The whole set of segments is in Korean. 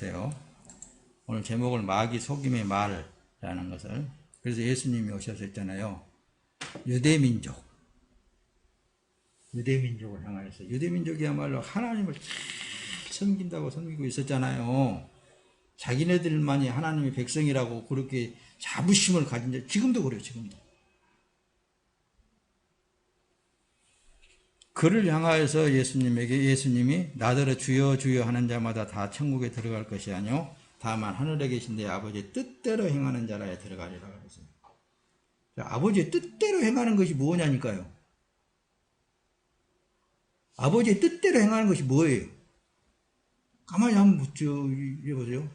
보세요. 오늘 제목을 마귀 속임의 말이라는 것을. 그래서 예수님이 오셨었잖아요. 유대민족을 향하여서. 유대민족이야말로 하나님을 잘 섬긴다고 섬기고 있었잖아요. 자기네들만이 하나님의 백성이라고 그렇게 자부심을 가진 자, 지금도 그래요. 지금도. 그를 향하여서 예수님이 나더러 주여 주여 하는 자마다 다 천국에 들어갈 것이 아니요 다만 하늘에 계신 내 아버지의 뜻대로 행하는 자라에 들어가리라 그랬어요. 아버지의 뜻대로 행하는 것이 뭐냐니까요. 아버지의 뜻대로 행하는 것이 뭐예요? 가만히 한번 보세요.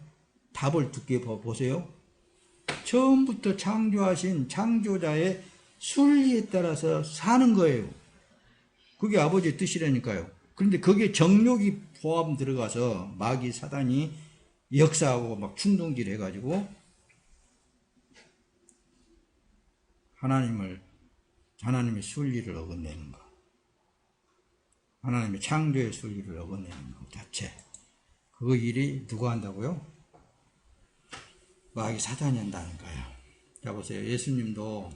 답을 두께 보세요. 처음부터 창조하신 창조자의 순리에 따라서 사는 거예요. 그게 아버지의 뜻이라니까요. 그런데 거기에 정욕이 포함 들어가서 마귀 사단이 역사하고 막 충동질 해가지고 하나님의 순리를 어긋내는 거. 하나님의 창조의 순리를 어긋내는 것 자체. 그 일이 누가 한다고요? 마귀 사단이 한다는 거예요. 자 보세요. 예수님도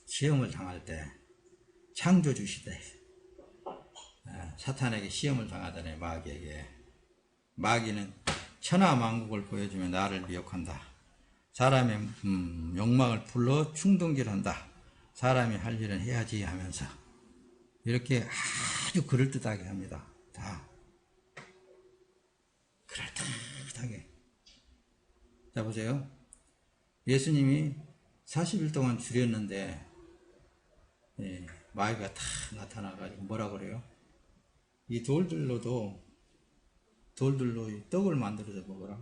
시험을 당할 때 창조주 시대 사탄에게 시험을 당하더니 마귀에게. 마귀는 천하만국을 보여주며 나를 미혹한다. 사람의 욕망을 불러 충동질한다. 사람이 할 일은 해야지 하면서 이렇게 아주 그럴듯하게 합니다. 다 그럴듯하게. 자 보세요. 예수님이 40일 동안 줄였는데 마귀가 다 나타나가지고 뭐라 그래요? 이 돌들로 떡을 만들어서 먹어라.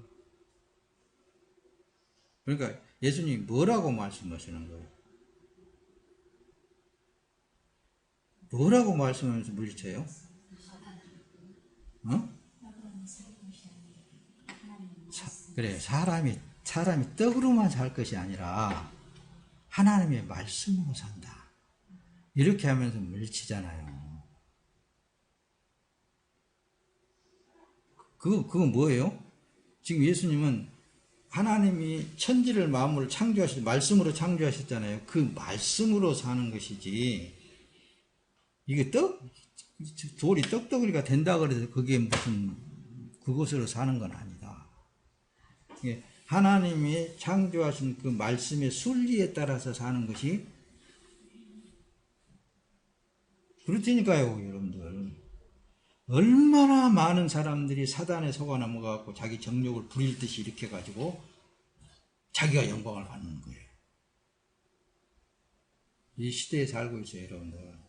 그러니까 예수님이 뭐라고 말씀하시는 거예요? 뭐라고 말씀하면서 물리쳐요? 그래, 사람이 떡으로만 살 것이 아니라 하나님의 말씀으로 산다. 이렇게 하면서 물리치잖아요. 그건 뭐예요? 지금 예수님은 하나님이 천지를 만물을 말씀으로 창조하셨잖아요. 그 말씀으로 사는 것이지. 이게 돌이 떡덩어리가 된다 그래서 그게 무슨 그것으로 사는 건 아니다. 하나님이 창조하신 그 말씀의 순리에 따라서 사는 것이 그렇다니까요, 여러분들. 얼마나 많은 사람들이 사단에 속아 넘어가고 자기 정욕을 부릴 듯이 일으켜가지고 자기가 영광을 받는 거예요. 이 시대에 살고 있어요, 여러분들.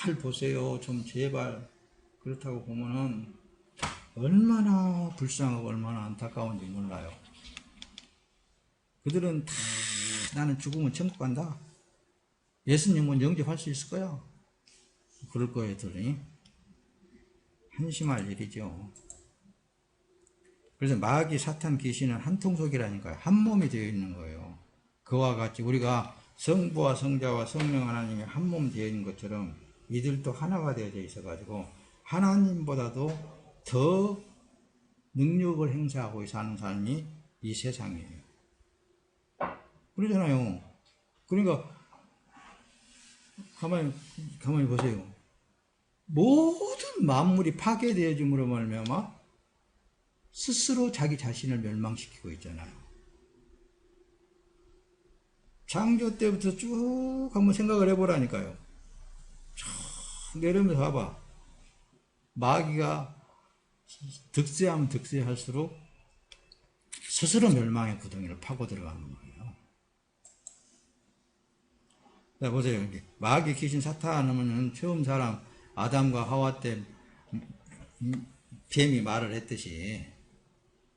잘 보세요. 좀 제발. 그렇다고 보면은 얼마나 불쌍하고 얼마나 안타까운지 몰라요. 그들은 다 나는 죽으면 천국 간다. 예수님은 영접할 수 있을 거야. 그럴 거예요, 들으니. 한심할 일이죠. 그래서 마귀 사탄 귀신은 한 통속이라니까요. 한 몸이 되어 있는 거예요. 그와 같이 우리가 성부와 성자와 성령 하나님이 한 몸 되어 있는 것처럼 이들도 하나가 되어져 있어가지고 하나님보다도 더 능력을 행사하고 사는 사람이 이 세상이에요. 그러잖아요. 그러니까 가만히 보세요. 모든 만물이 파괴되어짐으로 말미암아 스스로 자기 자신을 멸망시키고 있잖아요. 창조 때부터 쭉 한번 생각을 해보라니까요. 쭉 내려오면서 봐봐. 마귀가 득세하면 득세할수록 스스로 멸망의 구덩이를 파고 들어가는 거예요. 자, 보세요. 마귀 귀신 사탄은 처음 사람 아담과 하와 때 뱀이 말을 했듯이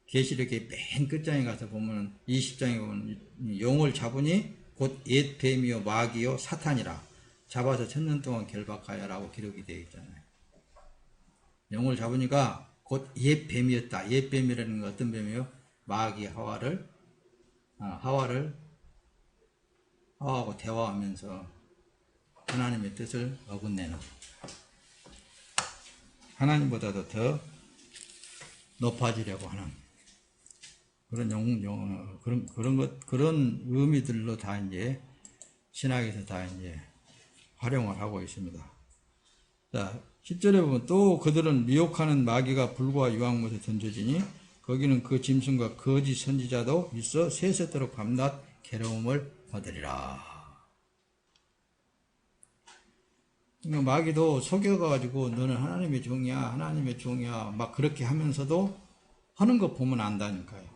계시록의 맨 끝장에 가서 보면 20장에 보면 용을 잡으니 곧 옛 뱀이요 마귀요 사탄이라 잡아서 1000년 동안 결박하여라고 기록이 되어 있잖아요. 용을 잡으니까 곧 옛 뱀이었다. 옛 뱀이라는 건 어떤 뱀이에요? 마귀 하와하고 대화하면서 하나님의 뜻을 어긋내는, 하나님보다도 더 높아지려고 하는 그런 의미들로 다 이제 신학에서 다 이제 활용을 하고 있습니다. 자, 10절에 보면 또 그들은 미혹하는 마귀가 불과 유황못에 던져지니 거기는 그 짐승과 거짓 선지자도 있어 세세토록 밤낮 괴로움을 받으리라. 그러니까 마귀도 속여가지고 너는 하나님의 종이야, 하나님의 종이야 막 그렇게 하면서도 하는 거 보면 안다니까요.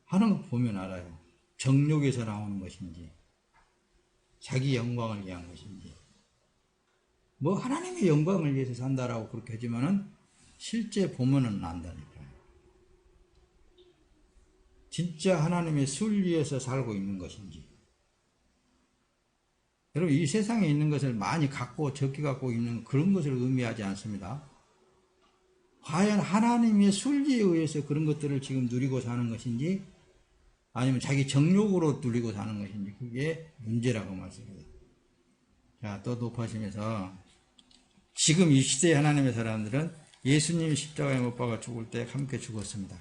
하는 거 보면 알아요. 정욕에서 나오는 것인지 자기 영광을 위한 것인지 뭐 하나님의 영광을 위해서 산다라고 그렇게 하지만은 실제 보면은 안다니까요. 진짜 하나님의 술 위에서 살고 있는 것인지. 여러분 이 세상에 있는 것을 많이 갖고 적게 갖고 있는 그런 것을 의미하지 않습니다. 과연 하나님의 순리에 의해서 그런 것들을 지금 누리고 사는 것인지 아니면 자기 정욕으로 누리고 사는 것인지 그게 문제라고 말씀합니다. 자, 또 높아지면서 지금 이 시대의 하나님의 사람들은 예수님이 십자가에 못 박아 죽을 때 함께 죽었습니다.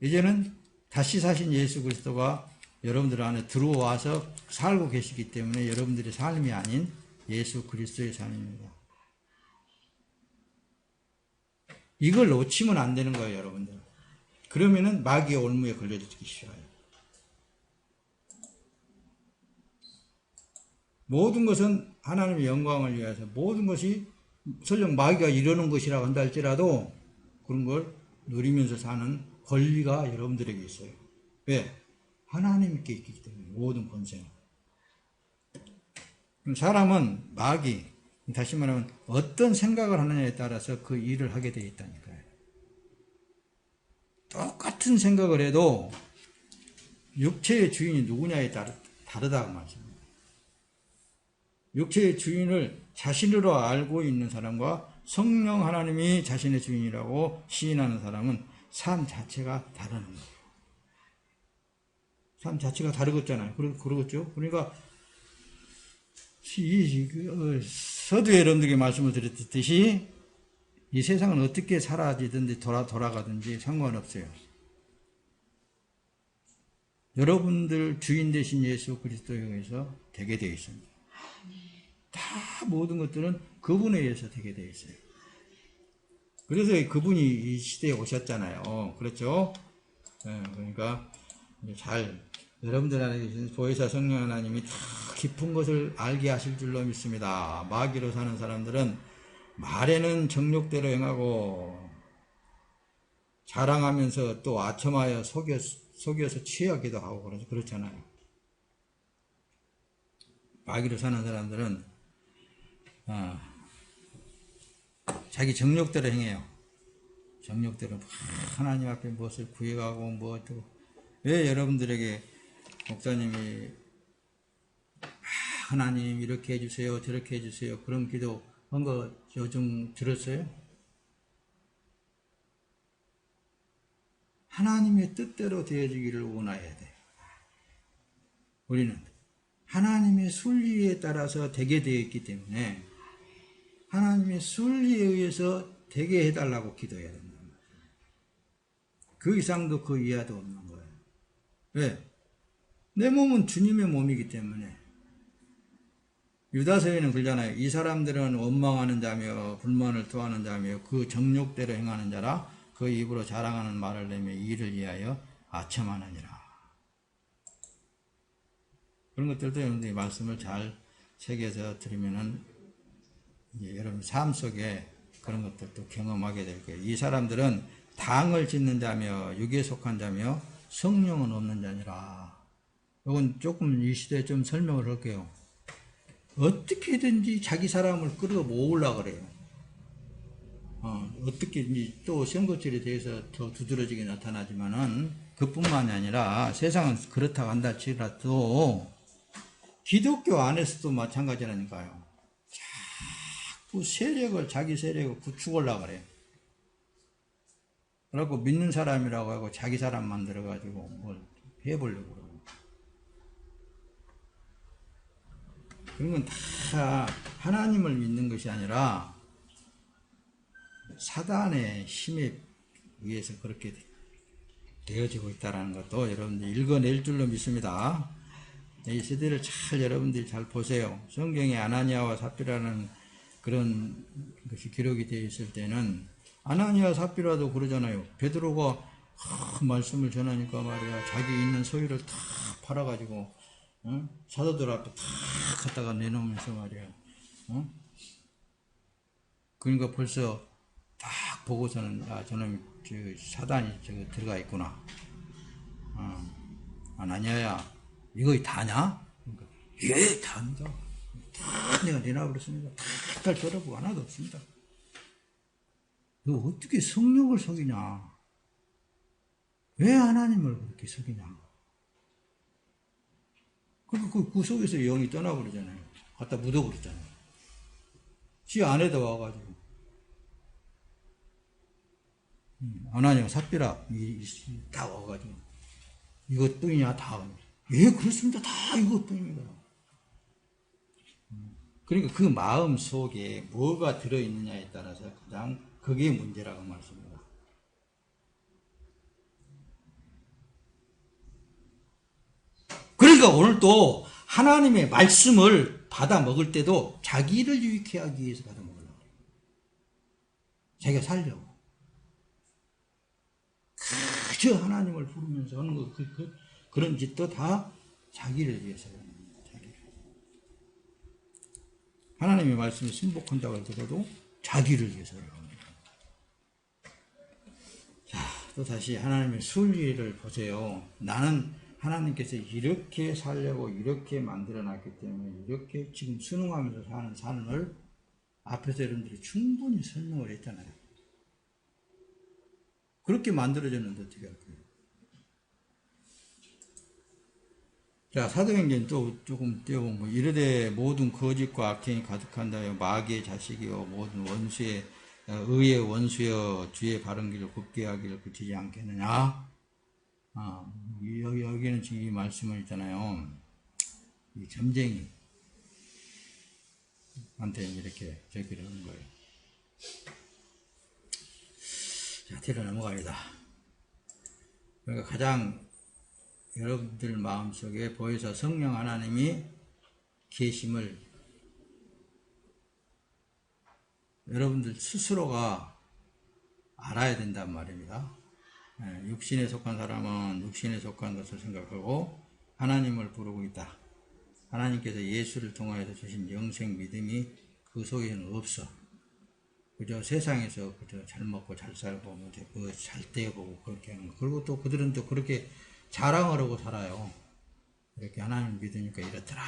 이제는 다시 사신 예수 그리스도가 여러분들 안에 들어와서 살고 계시기 때문에 여러분들의 삶이 아닌 예수 그리스도의 삶입니다. 이걸 놓치면 안 되는 거예요, 여러분들. 그러면은 마귀의 올무에 걸려들기 쉬워요. 모든 것은 하나님의 영광을 위해서 모든 것이 설령 마귀가 이러는 것이라고 한다 할지라도 그런 걸 누리면서 사는 권리가 여러분들에게 있어요. 왜? 하나님께 있기 때문에 모든 권세는. 사람은 마귀, 다시 말하면 어떤 생각을 하느냐에 따라서 그 일을 하게 되어 있다니까요. 똑같은 생각을 해도 육체의 주인이 누구냐에 따라 다르다고 말씀합니다. 육체의 주인을 자신으로 알고 있는 사람과 성령 하나님이 자신의 주인이라고 시인하는 사람은 삶 자체가 다르는 거예요. 삶 자체가 다르겠잖아요. 그러겠죠? 그러니까 서두에 여러분들에게 말씀을 드렸듯이 이 세상은 어떻게 사라지든지 돌아가든지 상관없어요. 여러분들 주인 되신 예수 그리스도에 의해서 되게 되어 있습니다. 다 모든 것들은 그분에 의해서 되게 되어 있어요. 그래서 그분이 이 시대에 오셨잖아요. 그렇죠? 그러니까 여러분들 안에 계신 보혜사 성령 하나님이 다 깊은 것을 알게 하실 줄로 믿습니다. 마귀로 사는 사람들은 말에는 정욕대로 행하고 자랑하면서 또 아첨하여 속여서 취하기도 하고 그렇잖아요. 마귀로 사는 사람들은 자기 정욕대로 행해요. 정욕대로 하나님 앞에 무엇을 구해가고 왜 여러분들에게 목사님이 하나님 이렇게 해주세요 저렇게 해주세요 그런 기도 한 거 요즘 들었어요? 하나님의 뜻대로 되어지기를 원해야 돼. 우리는 하나님의 순리에 따라서 되게 되어 있기 때문에 하나님의 순리에 의해서 되게 해달라고 기도해야 된다. 그 이상도 그 이하도 없는 거예요. 왜? 내 몸은 주님의 몸이기 때문에. 유다서에는 그러잖아요. 이 사람들은 원망하는 자며 불만을 토하는 자며 그 정욕대로 행하는 자라 그 입으로 자랑하는 말을 내며 이를 위하여 아첨하느니라. 그런 것들도 여러분들이 말씀을 잘 새겨서 들으면은 여러분 삶 속에 그런 것들도 경험하게 될 거예요. 이 사람들은 당을 짓는 자며 육에 속한 자며 성령은 없는 자니라. 이건 조금 이 시대에 좀 설명을 할게요. 어떻게든지 자기 사람을 끌어 모으려고 그래요. 어떻게든지 또 선거철에 대해서 더 두드러지게 나타나지만은 그뿐만이 아니라 세상은 그렇다고 한다 할지라도 기독교 안에서도 마찬가지라니까요. 자꾸 자기 세력을 구축하려고 그래요. 그래갖고 믿는 사람이라고 하고 자기 사람 만들어가지고 뭘 해보려고 그러고. 그런 건 다 하나님을 믿는 것이 아니라 사단의 힘에 의해서 그렇게 되어지고 있다는 것도 여러분들 읽어낼 줄로 믿습니다. 이 시대를 잘 여러분들이 잘 보세요. 성경에 아나니아와 삽비라는 그런 것이 기록이 되어 있을 때는 아나니아 삽비라도 그러잖아요. 베드로가 말씀을 전하니까 말이야, 자기 있는 소유를 다 팔아가지고 사도들 앞에 다 갖다가 내놓으면서 말이야. 그러니까 벌써 딱 보고서는 저는 사단이 들어가 있구나. 아나니아야, 이거 다냐? 그러니까, 예, 다입니다. 다 내가 내놔버렸습니다. 다 들어보고 하나도 없습니다. 너 어떻게 성령을 속이냐? 왜 하나님을 그렇게 속이냐? 그 속에서 영이 떠나버리잖아요. 갖다 묻어버리잖아요. 지 안에다 와가지고. 아나니아 삽비라, 다 와가지고. 이것뿐이냐, 다. 예, 그렇습니다. 다 이것뿐입니다. 그러니까 그 마음 속에 뭐가 들어있느냐에 따라서 가장 그게 문제라고 말씀합니다. 그러니까 오늘 또 하나님의 말씀을 받아 먹을 때도 자기를 유익해 하기 위해서 받아 먹으려고 해요. 자기가 살려고. 그저 하나님을 부르면서 하는 거, 그런 짓도 다 자기를 위해서 하는 겁니다. 자기를. 하나님의 말씀에 순복한다고 하더라도 자기를 위해서 하는 겁니다. 자, 또 다시 하나님의 순리를 보세요. 나는 하나님께서 이렇게 살려고 이렇게 만들어놨기 때문에 이렇게 지금 순응하면서 사는 삶을 앞에서 여러분들이 충분히 설명을 했잖아요. 그렇게 만들어졌는데 어떻게 할까요? 자, 사도행전 또 조금 띄워보면 이르되 모든 거짓과 악행이 가득한다여 마귀의 자식이요 모든 원수의 의의 원수여 주의 바른 길을 굽게 하기를 그치지 않겠느냐? 여기는 지금 이 말씀을 있잖아요. 이 점쟁이 한테 이렇게 적기를 하는 거예요. 자, 뒤로 넘어갑니다. 그러니까 가장 여러분들 마음속에 보여서 성령 하나님이 계심을 여러분들 스스로가 알아야 된단 말입니다. 육신에 속한 사람은 육신에 속한 것을 생각하고 하나님을 부르고 있다. 하나님께서 예수를 통하여서 주신 영생 믿음이 그 속에는 없어. 그저 세상에서 그저 잘 먹고 잘 살고 뭐 잘 떼어보고 그렇게 하는 거. 그리고 또 그들은 또 그렇게 자랑을 하고 살아요. 이렇게 하나님을 믿으니까 이렇더라.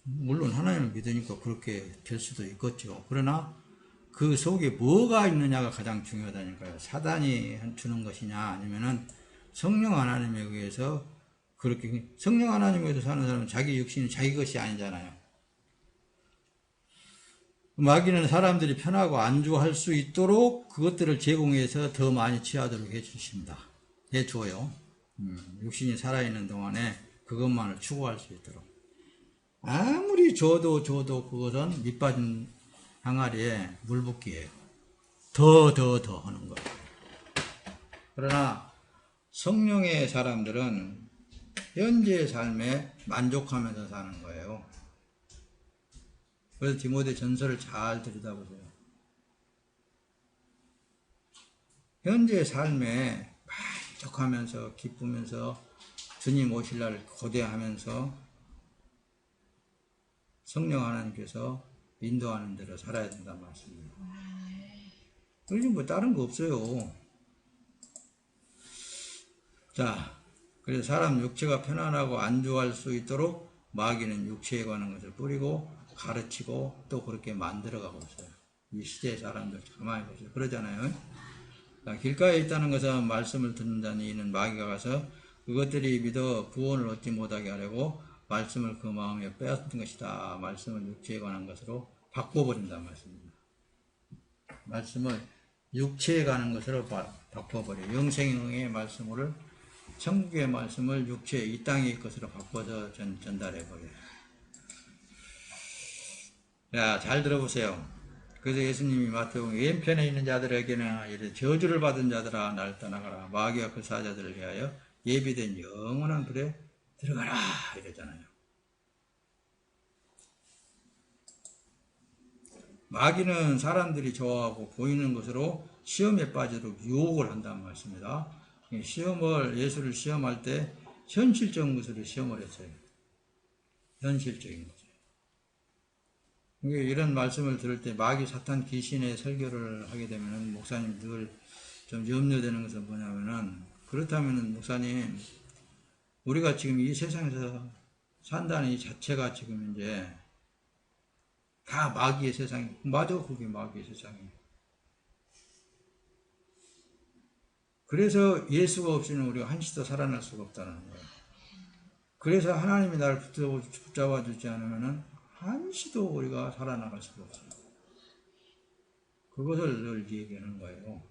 물론 하나님을 믿으니까 그렇게 될 수도 있겠죠. 그러나 그 속에 뭐가 있느냐가 가장 중요하다니까요. 사단이 주는 것이냐 아니면은 성령 하나님에 의해서 그렇게 성령 하나님에 의해서 사는 사람은 자기 육신이 자기 것이 아니잖아요. 마귀는 사람들이 편하고 안주할 수 있도록 그것들을 제공해서 더 많이 취하도록 해주십니다. 해줘요. 육신이 살아있는 동안에 그것만을 추구할 수 있도록. 아무리 줘도 그것은 밑빠진 항아리에 물 붓기예요. 더 하는 거예요. 그러나 성령의 사람들은 현재의 삶에 만족하면서 사는 거예요. 그래서 디모데 전서를 잘 들여다보세요. 현재의 삶에 만족하면서 기쁘면서 주님 오실 날을 고대하면서 성령 하나님께서 인도하는 대로 살아야 된다는 말씀입니다. 그러지 뭐 다른 거 없어요. 자, 그래서 사람 육체가 편안하고 안주할 수 있도록 마귀는 육체에 관한 것을 뿌리고 가르치고 또 그렇게 만들어가고 있어요. 이 시대의 사람들 가만히 보세요. 그러잖아요. 길가에 있다는 것은 말씀을 듣는 자는 이는 마귀가 가서 그것들이 믿어 구원을 얻지 못하게 하려고 말씀을 그 마음에 빼앗은 것이다. 말씀을 육체에 관한 것으로 바꿔버린다는 말씀입니다. 말씀을 육체에 관한 것으로 바꿔버려요. 영생의 말씀을 천국의 말씀을 육체 이 땅의 것으로 바꿔서 전달해버려요. 자, 잘 들어보세요. 그래서 예수님이 마태복음 왼편에 있는 자들에게는 이래 저주를 받은 자들아 나를 떠나가라. 마귀와 그 사자들을 위하여 예비된 영원한 불에 들어가라 이러잖아요. 마귀는 사람들이 좋아하고 보이는 것으로 시험에 빠지도록 유혹을 한다는 말씀입니다. 예수를 시험할 때 현실적인 것으로 시험을 했어요. 현실적인 거죠. 이런 말씀을 들을 때 마귀 사탄 귀신의 설교를 하게 되면 목사님 늘 좀 염려되는 것은 뭐냐면은, 그렇다면은 목사님, 우리가 지금 이 세상에서 산다는 이 자체가 지금 이제 다 마귀의 세상이, 맞아, 그게 마귀의 세상이에요. 그래서 예수가 없이는 우리가 한시도 살아날 수가 없다는 거예요. 그래서 하나님이 나를 붙잡아 주지 않으면은 한시도 우리가 살아나갈 수가 없어요. 그것을 늘 얘기하는 거예요.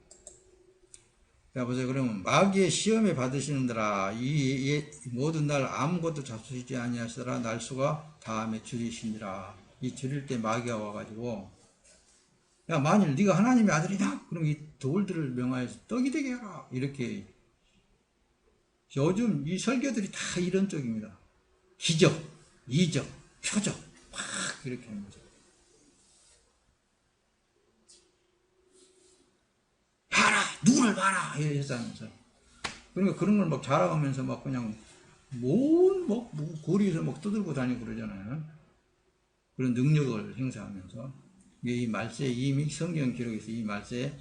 자, 보세요. 그러면 마귀의 시험에 받으시는더라. 이 모든 날 아무것도 잡수시지 아니하시더라. 날수가 다음에 줄이시니라. 이 줄일 때 마귀가 와가지고, 야, 만일 네가 하나님의 아들이다. 그럼 이 돌들을 명하여서 떡이 되게 하라. 이렇게. 요즘 이 설교들이 다 이런 쪽입니다. 기적, 이적, 표적, 막 이렇게 하는 거죠. 봐라, 누구를 봐라, 이랬다면서. 그러니까 그런 걸 막 자랑하면서 막 그냥 고리에서 막 떠들고 다니고 그러잖아요. 그런 능력을 행사하면서. 이 말세에 이미 성경 기록에서 이 말세에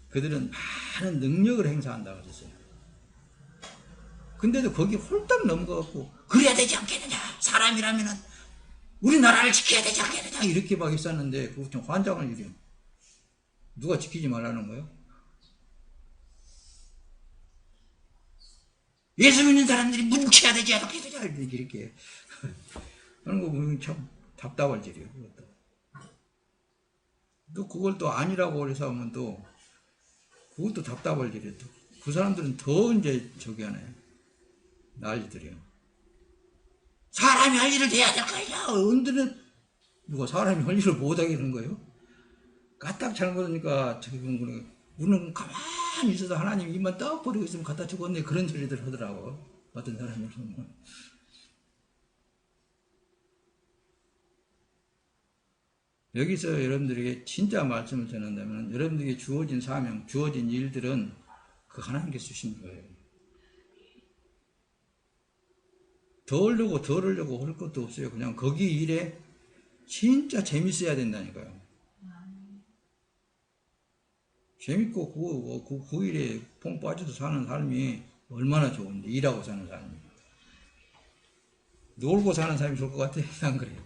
그들은 많은 능력을 행사한다고 했어요. 근데도 거기 홀딱 넘어가고, 그래야 되지 않겠느냐, 사람이라면은 우리나라를 지켜야 되지 않겠느냐, 이렇게 막 했었는데, 그거 좀 환장할 일이에요. 누가 지키지 말라는 거예요? 예수 믿는 사람들이 뭉쳐야 되지 않겠느냐, 이렇게. 그런 거 보면 참 답답할 일이에요, 그것도. 또 그걸 또 아니라고 해서 하면 또, 그것도 답답할 일이에요. 또. 그 사람들은 더 이제 저기 하네. 난리들이요. 사람이 할 일을 해야 될 거야. 언제는 누가 사람이 할 일을 못하게 하는 거예요? 까딱 잘못하니까 지금 우리는 가만히 있어도 하나님 입만 떡 버리고 있으면 갖다 죽었네, 그런 소리들 하더라고. 어떤 사람이. 여기서 여러분들에게 진짜 말씀을 전한다면 여러분들에게 주어진 사명, 주어진 일들은 그 하나님께서 주신 거예요. 더 하려고 할 것도 없어요. 그냥 거기 일에 진짜 재밌어야 된다니까요. 재밌고 그 일에 뽕 빠져서 사는 삶이 얼마나 좋은데, 일하고 사는 삶이. 놀고 사는 삶이 좋을 것 같아? 안 그래요.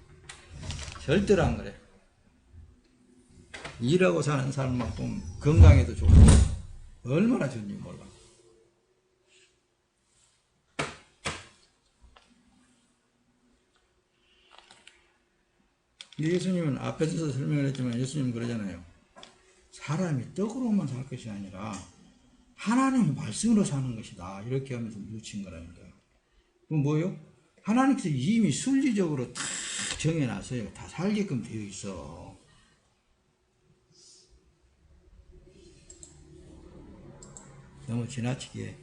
절대로 안 그래. 일하고 사는 삶만큼 건강에도 좋고 얼마나 좋은지 몰라. 예수님은 앞에서 설명을 했지만 예수님은 그러잖아요. 사람이 떡으로만 살 것이 아니라 하나님의 말씀으로 사는 것이다. 이렇게 하면서 뉘우친 거라니까요. 그럼 뭐예요? 하나님께서 이미 순리적으로 다 정해놨어요. 다 살게끔 되어 있어. 너무 지나치게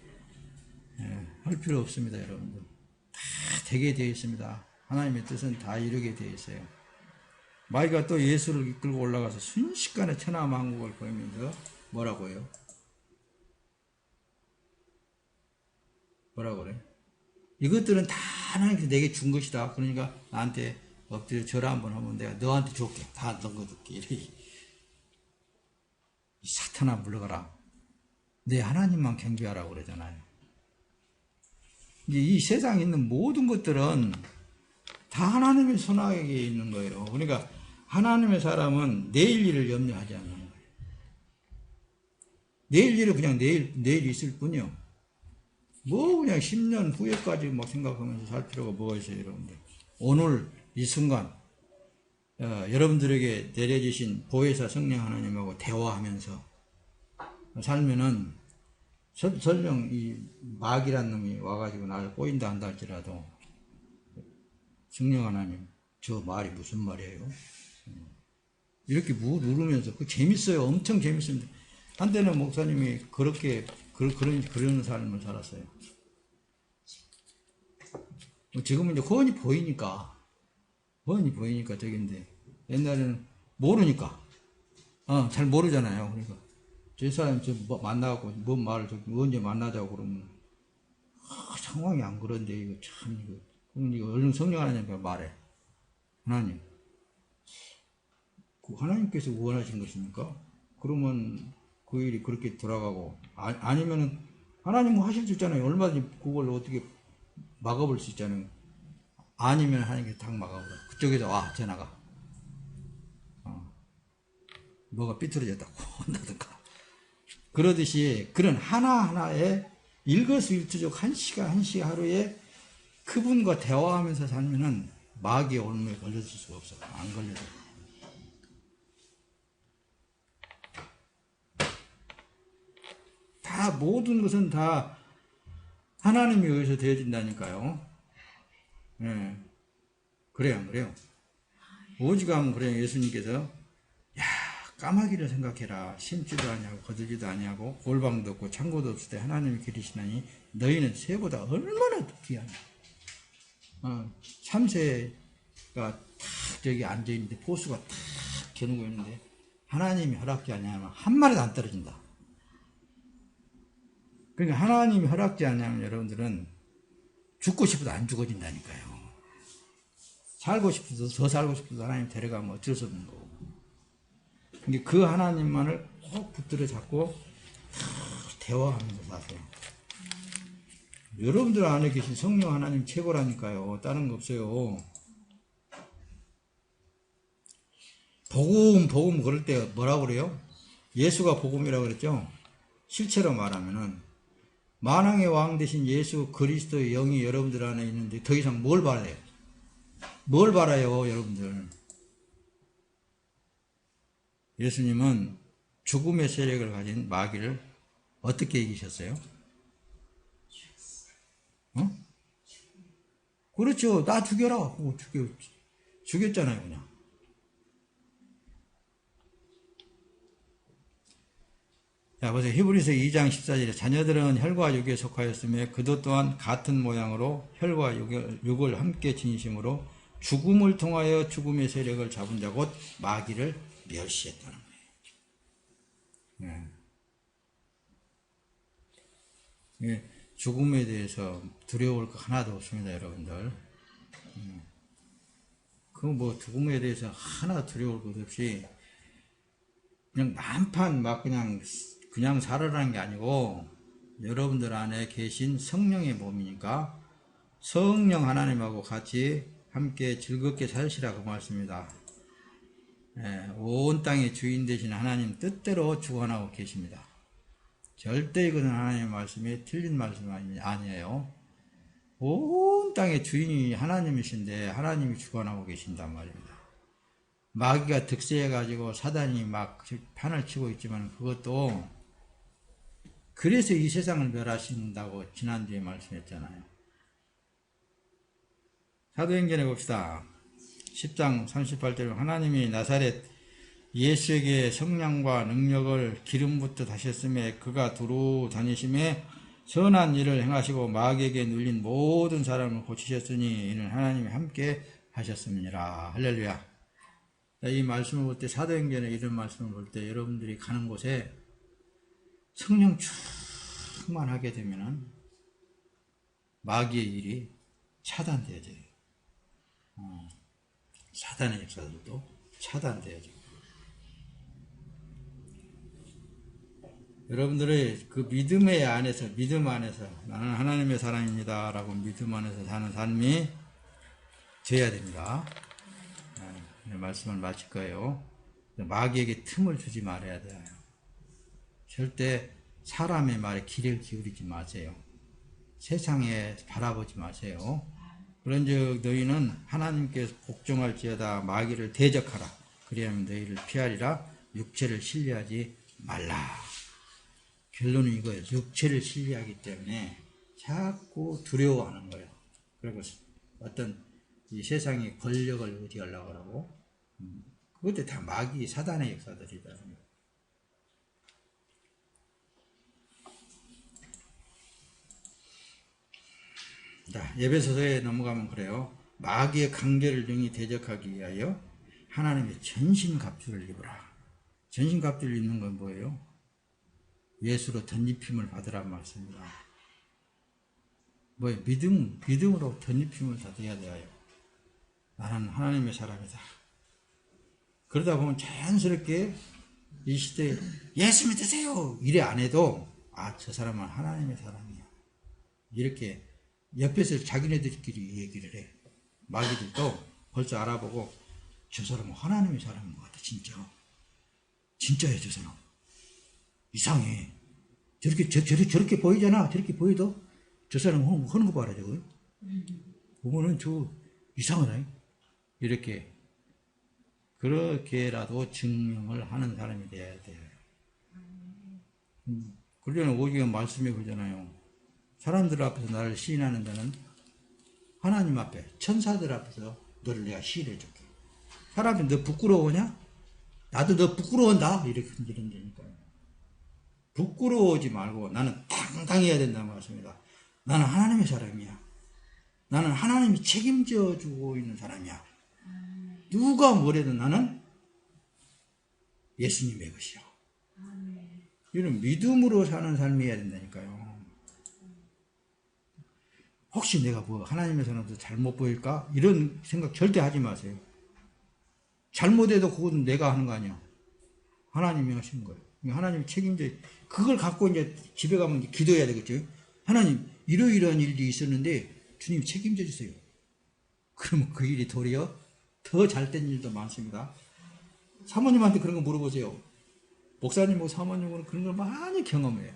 할 필요 없습니다, 여러분들. 다 되게 되어 있습니다. 하나님의 뜻은 다 이루게 되어 있어요. 마귀가 또 예수를 이끌고 올라가서 순식간에 천하만국을 보이면서 뭐라고 해요? 뭐라고 그래? 이것들은 다 하나님께서 내게 준 것이다. 그러니까 나한테 엎드려 절하 한번 하면 내가 너한테 줄게. 다 넘겨줄게. 이 사탄아 물러가라. 내 하나님만 경배하라고 그러잖아요. 이 세상에 있는 모든 것들은 다 하나님의 손아귀에 있는 거예요. 그러니까 하나님의 사람은 내일 일을 염려하지 않는 거예요. 내일 일은 그냥 내일 있을 뿐이요. 뭐 그냥 10년 후에까지 막 생각하면서 살 필요가 뭐가 있어요, 여러분들. 오늘 이 순간 여러분들에게 내려주신 보혜사 성령 하나님하고 대화하면서 살면은 설령 이 마귀란 놈이 와가지고 나를 꼬인다 한다 할지라도 성령 하나님, 저 말이 무슨 말이에요? 이렇게 누르면서 그 재밌어요. 엄청 재밌습니다. 한때는 목사님이 그렇게 그런 삶을 살았어요. 지금은 이제 훤히 보이니까 저긴데 옛날에는 모르니까 잘 모르잖아요. 그러니까 저 사람 뭐 만나고 뭔 말을 언제 만나자고 그러면 상황이 안 그런데 이거 참 이거 얼른 성령 하나님께 말해. 하나님, 하나님께서 원하신 것입니까? 그러면 그 일이 그렇게 돌아가고 아니면은 하나님은 하실 수 있잖아요. 얼마든지 그걸 어떻게 막아볼 수 있잖아요. 아니면 하나님께서 딱 막아버려. 그쪽에서 전화가 뭐가 삐뚤어졌다고 한다든가. 그러듯이 그런 하나하나의 일거수일투족 한 시간 하루에 그분과 대화하면서 살면은 마귀의 올무에 걸려질 수가 없어요. 안 걸려요. 다 모든 것은 다 하나님에 의해서 되어진다니까요. 예. 그래요, 안 그래요? 오직하면 그래요. 예수님께서 까마귀를 생각해라. 심지도 아니하고 거두지도 아니하고 골방도 없고 창고도 없을 때 하나님이 기르시나니 너희는 새보다 얼마나 귀하냐. 참새가 탁 저기 앉아있는데 포수가 탁 겨누고 있는데 하나님이 허락지 않냐면 한 마리도 안 떨어진다. 그러니까 하나님이 허락지 않냐면 여러분들은 죽고 싶어도 안 죽어진다니까요. 살고 싶어도 더 살고 싶어도 하나님 데려가면 어쩔 수 없는 거고. 그 하나님만을 꼭 붙들어 잡고 대화하면서 사세요. 여러분들 안에 계신 성령 하나님 최고라니까요. 다른 거 없어요. 복음 그럴 때 뭐라고 그래요? 예수가 복음이라고 그랬죠? 실체로 말하면은 만왕의 왕 되신 예수 그리스도의 영이 여러분들 안에 있는데 더 이상 뭘 바라요? 뭘 바라요, 여러분들? 예수님은 죽음의 세력을 가진 마귀를 어떻게 이기셨어요? 그렇죠. 나 죽여라. 죽였잖아요, 그냥. 자, 보세요. 히브리서 2장 14절에 자녀들은 혈과 육에 속하였으며 그도 또한 같은 모양으로 혈과 육을 함께 지니심으로 죽음을 통하여 죽음의 세력을 잡은 자 곧 마귀를 멸시했다는 거예요. 예. 죽음에 대해서 두려울 거 하나도 없습니다, 여러분들. 그 죽음에 대해서 하나 두려울 것 없이 그냥 만판 막 그냥 살아라는 게 아니고 여러분들 안에 계신 성령의 몸이니까 성령 하나님하고 같이 함께 즐겁게 사시라고 말씀입니다. 온 땅의 주인 되신 하나님 뜻대로 주관하고 계십니다. 절대 이것은 하나님의 말씀이 틀린 말씀이 아니에요. 온 땅의 주인이 하나님이신데 하나님이 주관하고 계신단 말입니다. 마귀가 득세해가지고 사단이 막 판을 치고 있지만 그것도 그래서 이 세상을 멸하신다고 지난주에 말씀했잖아요. 사도행전에 봅시다. 10장 38절 하나님이 나사렛 예수에게 성령과 능력을 기름부터 다셨음에 그가 두루 다니심에 선한 일을 행하시고 마귀에게 눌린 모든 사람을 고치셨으니 이는 하나님이 함께 하셨습니다. 할렐루야. 이 말씀을 볼 때 사도행전에 이런 말씀을 볼 때 여러분들이 가는 곳에 성령 충만하게 되면은 마귀의 일이 차단되어져요. 사단의 역사들도 차단되어져요. 여러분들의 그 믿음 안에서 나는 하나님의 사람입니다 라고 믿음 안에서 사는 삶이 되어야 됩니다. 말씀을 마칠 거예요. 마귀에게 틈을 주지 말아야 돼요. 절대 사람의 말에 귀를 기울이지 마세요. 세상에 바라보지 마세요. 그런즉 너희는 하나님께서 복종할지어다 마귀를 대적하라. 그리하면 너희를 피하리라. 육체를 신뢰하지 말라. 결론은 이거예요. 육체를 신뢰하기 때문에 자꾸 두려워하는 거예요. 그리고 어떤 이 세상의 권력을 의지하려고 하고 그것도 다 마귀 사단의 역사들이다. 자, 에베소서에 넘어가면 그래요. 마귀의 강제를 능히 대적하기 위하여 하나님의 전신갑주를 입으라. 전신갑주를 입는 건 뭐예요? 예수로 덧입힘을 받으란 말씀입니다. 뭐예요? 믿음으로 덧입힘을 받아야 돼요. 나는 하나님의 사람이다. 그러다 보면 자연스럽게 이 시대에 예수 믿으세요! 이래 안 해도 저 사람은 하나님의 사람이야. 이렇게 옆에서 자기네들끼리 얘기를 해. 마귀들도 벌써 알아보고 저 사람은 하나님의 사람인 것 같아. 진짜야 저 사람. 이상해. 저렇게 보이잖아. 저렇게 보여도 저 사람 하는 거 봐라 저거. 보면은 저 이상하네. 이렇게 그렇게라도 증명을 하는 사람이 돼야 돼요. 그러려면 오직 말씀에 그러잖아요. 사람들 앞에서 나를 시인하는 자는 하나님 앞에 천사들 앞에서 너를 내가 시인해 줄게. 사람이 너 부끄러우냐? 나도 너 부끄러운다. 이렇게 흔들린다니까요. 부끄러워하지 말고 나는 당당히 해야 된다는 말씀입니다. 나는 하나님의 사람이야. 나는 하나님이 책임져 주고 있는 사람이야. 누가 뭐래도 나는 예수님의 것이야. 이런 믿음으로 사는 삶이어야 된다니까요. 혹시 내가 하나님의 사람도 잘못 보일까? 이런 생각 절대 하지 마세요. 잘못해도 그건 내가 하는 거 아니야. 하나님이 하신 거예요. 하나님이 책임져. 그걸 갖고 이제 집에 가면 이제 기도해야 되겠죠. 하나님, 이러이러한 일이 있었는데 주님 책임져 주세요. 그러면 그 일이 도리어 더 잘된 일도 많습니다. 사모님한테 그런 거 물어보세요. 목사님하고 사모님은 그런 걸 많이 경험해요.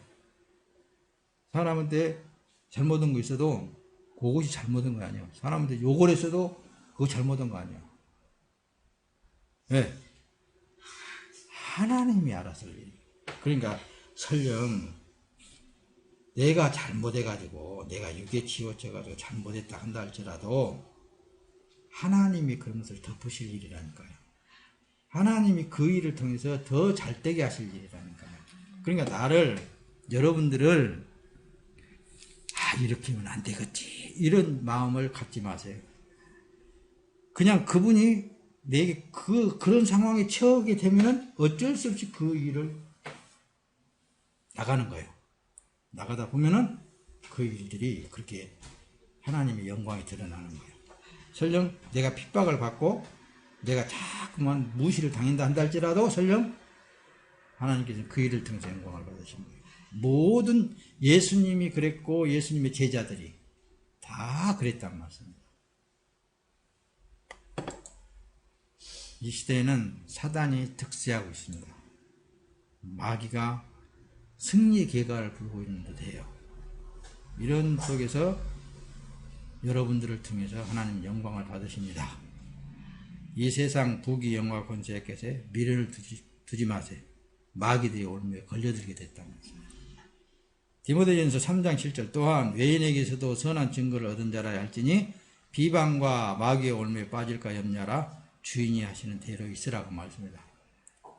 사람한테 잘못한 거 있어도 그것이 잘못한 거 아니에요. 사람한테 욕을 했어도 그거 잘못한 거 아니에요. 왜? 하나님이 알아서. 그러니까 설령 내가 잘못해가지고 내가 육에 치우쳐가지고 잘못했다 한다 할지라도 하나님이 그런 것을 덮으실 일이라니까요. 하나님이 그 일을 통해서 더 잘되게 하실 일이라니까요. 그러니까 여러분들을 이렇게 하면 안 되겠지 이런 마음을 갖지 마세요. 그냥 그분이 내게 그런 상황에 처하게 되면은 어쩔 수 없이 그 일을 나가는 거예요. 나가다 보면은 그 일들이 그렇게 하나님의 영광이 드러나는 거예요. 설령 내가 핍박을 받고 내가 자꾸만 무시를 당한다 한다 할지라도 설령 하나님께서 그 일을 통해서 영광을 받으신 거예요. 모든 예수님이 그랬고 예수님의 제자들이 다 그랬단 말씀입니다. 이 시대에는 사단이 득세하고 있습니다. 마귀가 승리 계가를 불고 있는 듯해요. 이런 속에서 여러분들을 통해서 하나님 영광을 받으십니다. 이 세상 부귀 영화 권세의 끝에 미련을 두지 마세요. 마귀들의 올무에 걸려들게 됐다는 말씀입니다. 디모데전서 3장 7절 또한 외인에게서도 선한 증거를 얻은 자라 할지니 비방과 마귀의 올무에 빠질까 염려하라. 주인이 하시는 대로 있으라고 말씀입니다.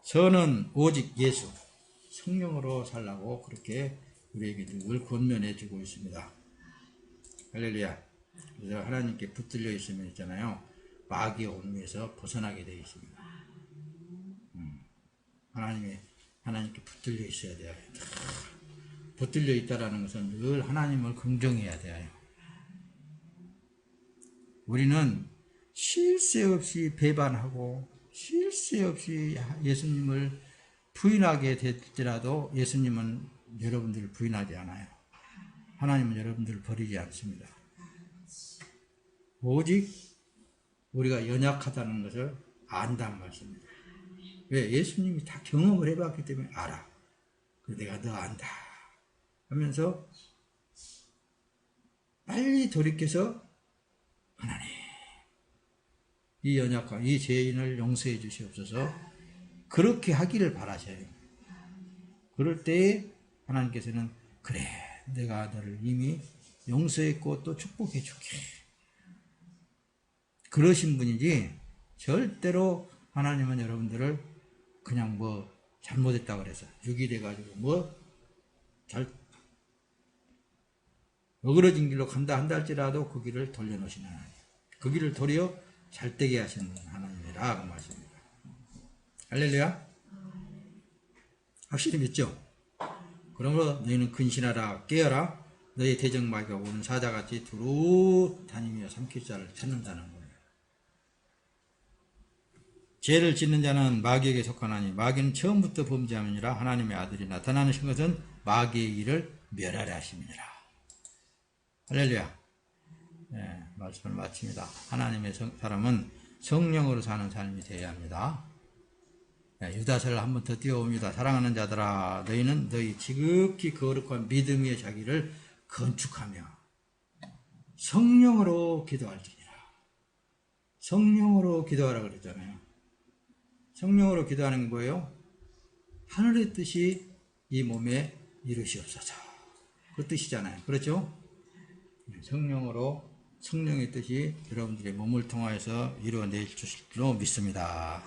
선은 오직 예수 성령으로 살라고 그렇게 우리에게 늘 권면해 주고 있습니다. 할렐루야. 그래서 하나님께 붙들려 있으면 있잖아요. 마귀의 올무에서 벗어나게 되어 있습니다. 하나님께 붙들려 있어야 돼요. 붙들려 있다라는 것은 늘 하나님을 긍정해야 돼요. 우리는 쉴 새 없이 배반하고 쉴 새 없이 예수님을 부인하게 될지라도 예수님은 여러분들을 부인하지 않아요. 하나님은 여러분들을 버리지 않습니다. 오직 우리가 연약하다는 것을 안다는 말씀입니다. 왜? 예수님이 다 경험을 해봤기 때문에 알아. 그래서 내가 너 안다 하면서 빨리 돌이켜서 하나님 이 연약한 이 죄인을 용서해 주시옵소서 그렇게 하기를 바라셔요. 그럴 때에 하나님께서는 그래 내가 너를 이미 용서했고 또 축복해 줄게 그러신 분이지 절대로 하나님은 여러분들을 그냥 뭐 잘못했다 그래서 육이 돼가지고 뭐 잘 어그러진 길로 간다 한다 할지라도 그 길을 돌려놓으시는 하나님, 그 길을 도리어 잘되게 하시는 하나님이라 그 말씀입니다. 할렐루야. 확실히 믿죠? 그러므로 너희는 근신하라, 깨어라. 너희 대적마귀가 오는 사자같이 두루 다니며 삼킬 자를 찾는다는 거예요. 죄를 짓는 자는 마귀에게 속하나니 마귀는 처음부터 범죄함이니라. 하나님의 아들이 나타나신 것은 마귀의 일을 멸하려 하심이니라. 할렐루야. 네, 말씀을 마칩니다. 하나님의 사람은 성령으로 사는 삶이 되어야 합니다. 네, 유다서를 한 번 더 띄워봅니다. 사랑하는 자들아, 너희는 너희 지극히 거룩한 믿음 위에 자기를 건축하며 성령으로 기도할지니라. 성령으로 기도하라 그랬잖아요. 성령으로 기도하는 게 뭐예요? 하늘의 뜻이 이 몸에 이루시옵소서. 그 뜻이잖아요. 그렇죠? 성령으로 성령의 뜻이 여러분들의 몸을 통하여서 이루어내 주실 줄로 믿습니다.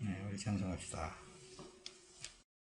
네, 우리 찬송합시다.